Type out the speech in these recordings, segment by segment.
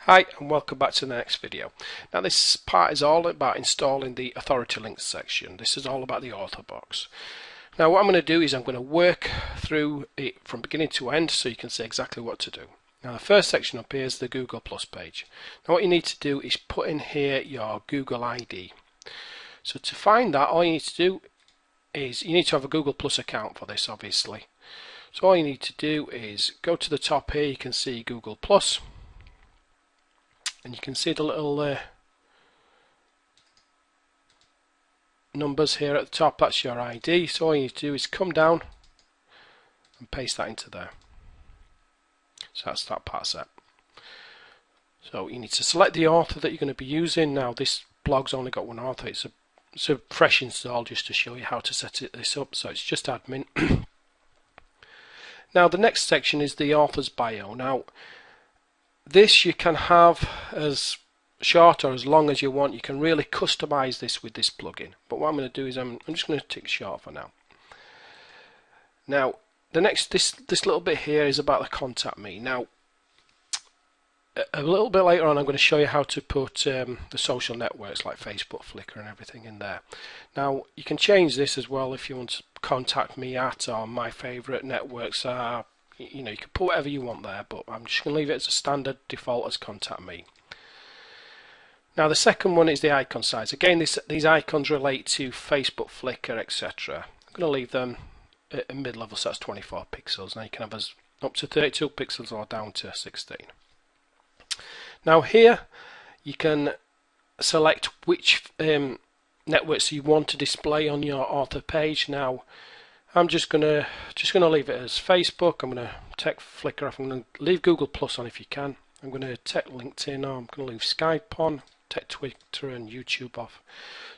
Hi and welcome back to the next video. Now this part is all about installing the authority links section. This is all about the author box. Now what I'm going to do is I'm going to work through it from beginning to end so you can see exactly what to do. Now the first section up here is the Google Plus page. Now what you need to do is put in here your Google ID. So to find that, all you need to do is you need to have a Google Plus account for this, obviously. So all you need to do is go to the top here. You can see Google Plus. And you can see the little numbers here at the top. That's your ID. So all you need to do is come down and paste that into there. So that's that part set. So you need to select the author that you're going to be using. Now this blog's only got one author. It's a fresh install just to show you how to set this up. So it's just admin. Now the next section is the author's bio. Now this you can have as short or as long as you want. You can really customize this with this plugin. But what I'm going to do is I'm just going to tick short for now. Now the next this little bit here is about the contact me. Now a little bit later on I'm going to show you how to put the social networks like Facebook, Flickr and everything in there. Now you can change this as well if you want to contact me at, or my favorite networks are. You know, you can put whatever you want there, but I'm just going to leave it as a standard default as contact me. Now the second one is the icon size. Again, these icons relate to Facebook, Flickr, etc. I'm going to leave them at mid-level, so that's 24 pixels. Now you can have up to 32 pixels or down to 16. Now here you can select which networks you want to display on your author page. Now I'm just gonna leave it as Facebook. I'm gonna take Flickr off. I'm gonna leave Google Plus on if you can. I'm gonna take LinkedIn on. I'm gonna leave Skype on. Take Twitter and YouTube off.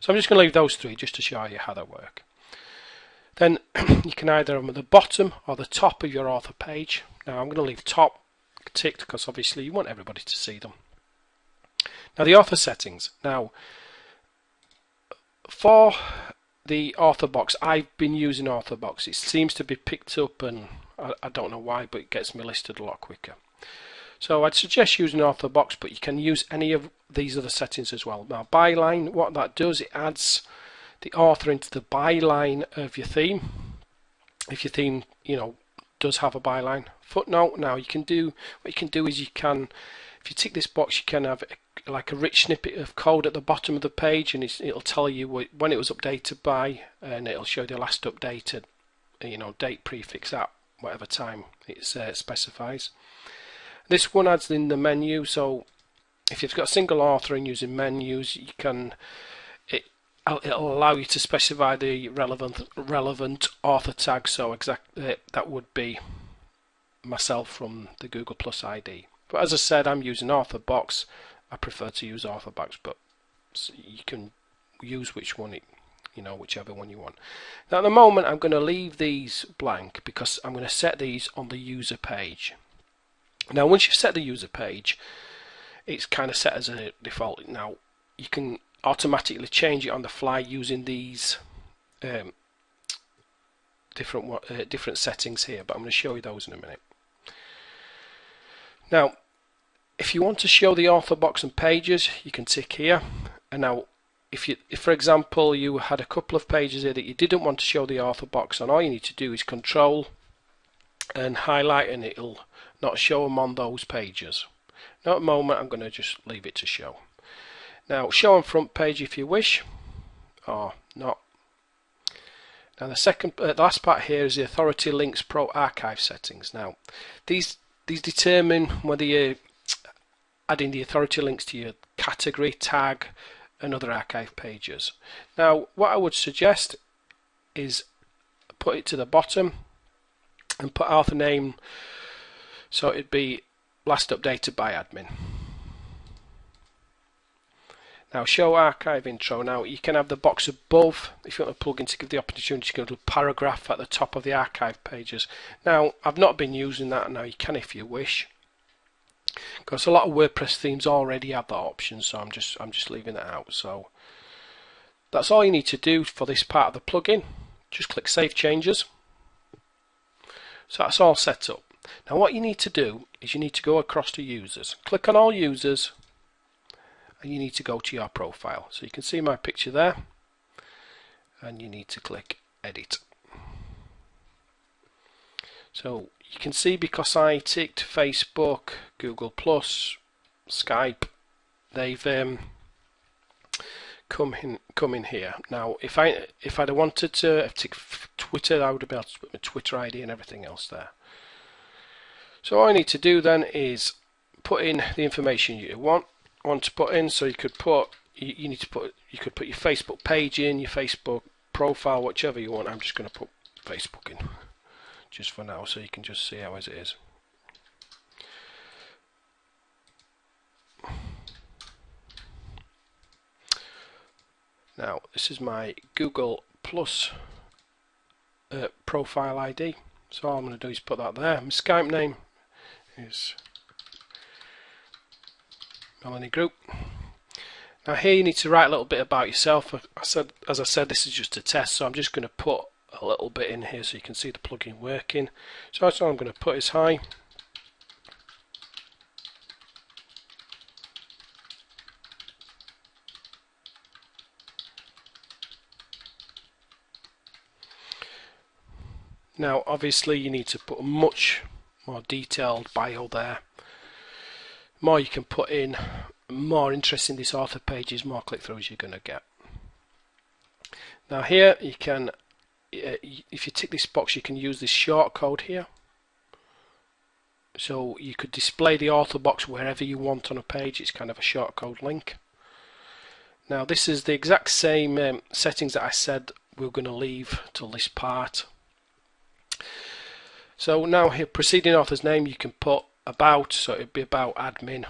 So I'm just gonna leave those three just to show you how they work. Then you can either have them at the bottom or the top of your author page. Now I'm gonna leave top ticked because obviously you want everybody to see them. Now the author settings. Now for the author box, I've been using author box. It seems to be picked up, and I don't know why, but it gets me listed a lot quicker. So I'd suggest using author box, but you can use any of these other settings as well. Now byline, what that does, it adds the author into the byline of your theme. If your theme, you know, does have a byline. Footnote. Now what you can do is you can, if you tick this box, you can have like a rich snippet of code at the bottom of the page, and it'll tell you when it was updated by, and it'll show the last updated, you know, date prefix at whatever time it specifies. This one adds in the menu, so if you've got a single author and using menus, you can it'll allow you to specify the relevant author tag. So that would be myself from the Google Plus ID. But as I said, I'm using author box. I prefer to use author box, but you can use whichever one you want. Now at the moment I'm going to leave these blank because I'm going to set these on the user page. Now once you've set the user page, it's kind of set as a default. Now you can automatically change it on the fly using these different settings here, but I'm going to show you those in a minute. Now if you want to show the author box and pages, you can tick here. And now if for example you had a couple of pages here that you didn't want to show the author box on, all you need to do is control and highlight, and it'll not show them on those pages. Now at the moment I'm going to just leave it to show. Now show on front page if you wish, or not. Now the last part here is the Authority Links Pro Archive settings. Now these determine whether you're adding the authority links to your category, tag and other archive pages. Now what I would suggest is put it to the bottom and put author name, so it'd be last updated by admin. Now show archive intro. Now you can have the box above if you want a plugin to give the opportunity to go to a paragraph at the top of the archive pages. Now I've not been using that. Now you can if you wish, because a lot of WordPress themes already have that option, so I'm just leaving it out. So that's all you need to do for this part of the plugin. Just click Save Changes. So that's all set up. Now what you need to do is you need to go across to users, click on all users, and you need to go to your profile. So you can see my picture there, and you need to click edit. So you can see, because I ticked Facebook, Google Plus, Skype, they've come in here. Now if I'd wanted to tick Twitter, I would have been able to put my Twitter ID and everything else there. So all I need to do then is put in the information you want to put in. So you could put you could put your Facebook page in, your Facebook profile, whichever you want. I'm just going to put Facebook in just for now, so you can just see how as it is. Now this is my Google Plus profile ID, so all I'm going to do is put that there. My Skype name is Melanie Group. Now here you need to write a little bit about yourself. As I said, this is just a test, so I'm just going to put a little bit in here so you can see the plugin working. So that's all I'm going to put is hi. Now obviously you need to put a much more detailed bio there. The more you can put in, more interesting this author page is, more click-throughs you're going to get. Now here you can, if you tick this box, you can use this short code here. So you could display the author box wherever you want on a page. It's kind of a short code link. Now this is the exact same settings that I said we were going to leave till this part. So now here, preceding author's name, you can put about, so it'd be about admin.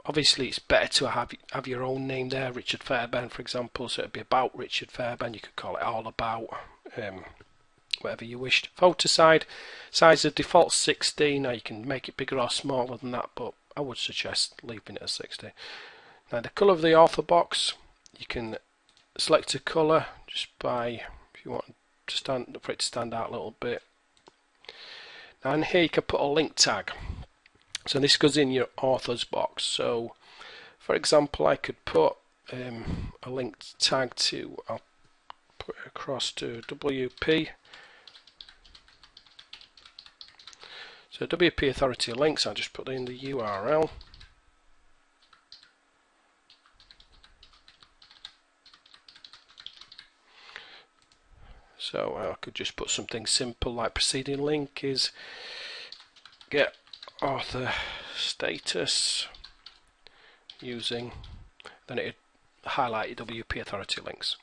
Obviously it's better to have your own name there, Richard Fairbairn for example, so it'd be about Richard Fairbairn. You could call it all about, whatever you wished. Photo size of default 16. Now you can make it bigger or smaller than that, but I would suggest leaving it at 60. Now the colour of the author box, you can select a colour just by, if you want for it to stand out a little bit. And here you can put a link tag. So this goes in your authors box. So for example, I could put a link tag to, I'll put it across to WP. So WP Authority Links, I'll just put in the URL. So I could just put something simple like preceding link is get author status using, then it would highlight your WP Authority links.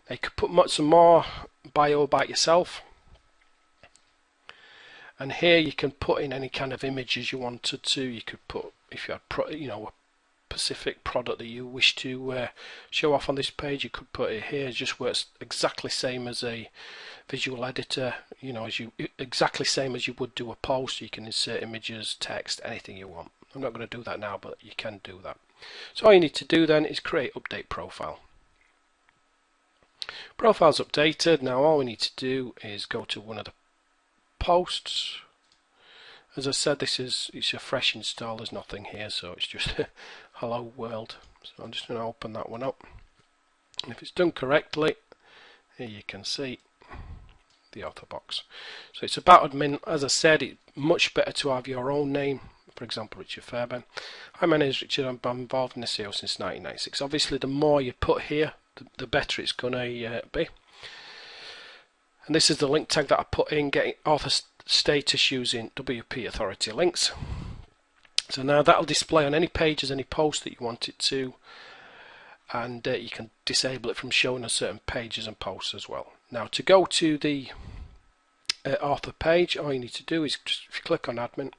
Now you could put some more bio about yourself, and here you can put in any kind of images you wanted to. You could put, if you had a specific product that you wish to show off on this page, you could put it here. It just works exactly same as a visual editor, exactly same as you would do a post. You can insert images, text, anything you want. I'm not going to do that now, but you can do that. So all you need to do then is create update profile. Profile's updated. Now all we need to do is go to one of the posts. As I said, it's a fresh install, there's nothing here, so it's just hello world. So I'm just going to open that one up, and if it's done correctly, here you can see the author box. So it's about admin. As I said, it's much better to have your own name, for example Richard Fairbairn. Hi, my name is Richard, I'm involved in SEO since 1996. Obviously the more you put here, the better it's going to be. And this is the link tag that I put in, getting author status using WP Authority links. So now that'll display on any pages, any post that you want it to, and you can disable it from showing on certain pages and posts as well. Now to go to the author page, all you need to do is just, if you click on admin,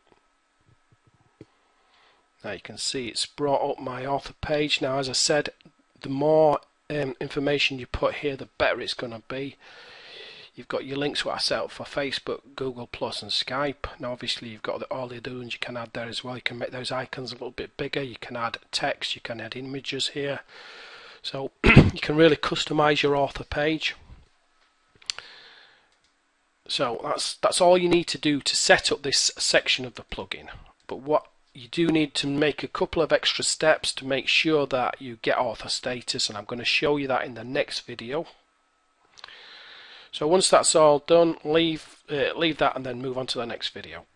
now you can see it's brought up my author page. Now as I said, the more information you put here, the better it's going to be. You've got your links what I set up for Facebook, Google Plus and Skype. Now obviously you've got all the other ones you can add there as well. You can make those icons a little bit bigger, you can add text, you can add images here. So you can really customize your author page. So that's all you need to do to set up this section of the plugin. But what you do need to make a couple of extra steps to make sure that you get author status, and I'm going to show you that in the next video. So once that's all done, leave that and then move on to the next video.